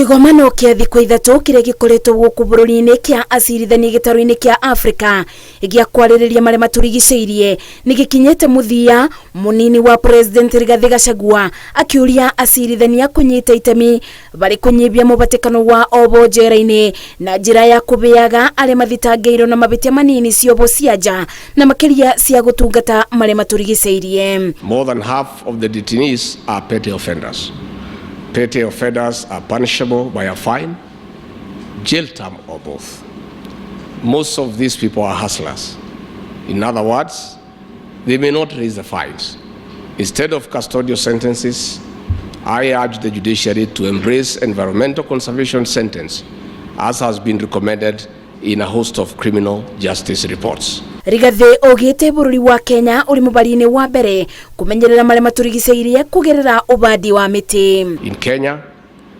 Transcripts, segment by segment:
Kigomano kia thikũ ithatũ kiria gikoretwo gũkũ bũrũri-inĩ kia Acirithania gĩtarũ-inĩ kia Afrika gĩa kwarĩrĩria marĩa matũrigicĩirie nĩ gĩkinyĩte mũthia. Munini wa President Rigathi Gachagua akiuria Acirithania kunyita itemi bari kunyibia mũbatikano wa obo njera-inĩ na njĩra ya kũbeaga arĩa mathitangĩirwo na mabitia manini ciobo cianja na makiria cia gũtungata marĩa matũrigicĩirie. More than half of the detainees are petty offenders. Petty offenders are punishable by a fine, jail term, or both. Most of these people are hustlers. In other words, they may not raise the fines. Instead of custodial sentences, I urge the judiciary to embrace environmental conservation sentence, as has been recommended in a host of criminal justice reports. Rigathi ogite bururi wa Kenya uri mubari-ini wa mbere kumenyerera marĩa matũrigicĩirie kugerera ubadi wa miti. In Kenya,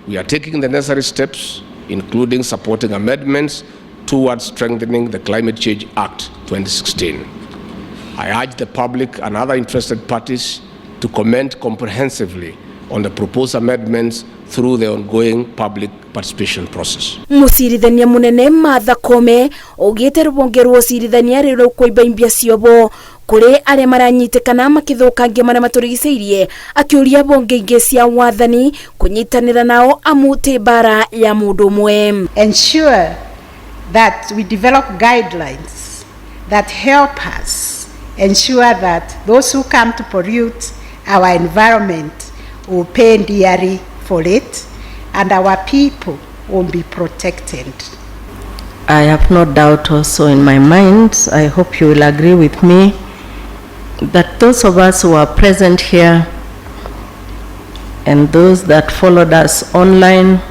we are taking the necessary steps, including supporting amendments towards strengthening the Climate Change Act 2016. I urge the public and other interested parties to comment comprehensively on the proposed amendments through the ongoing public participation process. Mũcirithania munene Martha Koome ogite rubonge rwa Acirithania rero kuimbaimbia ciobo kuri arĩa maranyitikana makithukangia marĩa matũrigicĩirie, akiuria bonge ingĩ cia wathani kunyitanĩra nao amute bara ya mũndũ ũmwe. Ensure that we develop guidelines that help us ensure that those who come to pollute our environment will pay dearly for it, and our people will be protected. I have no doubt also in my mind, I hope you will agree with me, that those of us who are present here and those that followed us online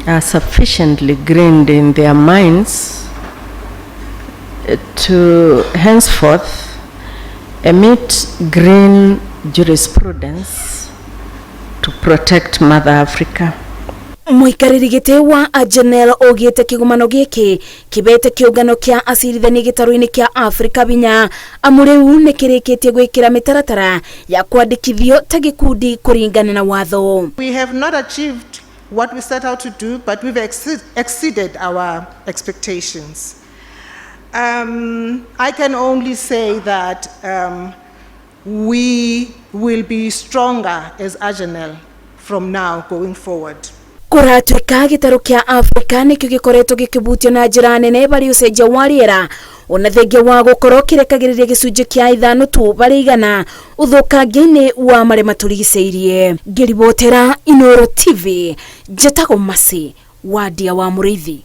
are sufficiently grained in their minds to henceforth emit green jurisprudence to protect Mother Africa. Mũikarĩri gĩtĩ wa Ajenel ogĩte kĩgomano gĩkĩ kĩbete kĩũngano kĩa Acirithania gĩtarũ-inĩ kĩa Afrika binya amũrĩu nĩ kĩrĩkĩtie gwĩkĩra mĩtaratara ya kwandĩkithio ta gĩkundi kũringana na watho. We have not achieved what we set out to do, but we've exceeded our expectations. I can only say that we will be stronger as Ajenel from now going forward. Kũratuĩka gĩtarũ kĩa Afrika nĩkĩo gĩkoretwo gĩkĩbutio na njĩra nene bari ũcenjia wa rĩera ona thengia wa gũkorwo kĩrekagĩrĩria gĩcunjĩ kĩa 5 tu barĩ 100 ũthũkangia-inĩ wa marĩa matũrigicĩirie. Ngĩribotera Inooro TV, njĩtagwo Masi wa Ndia wa Mũrĩithi.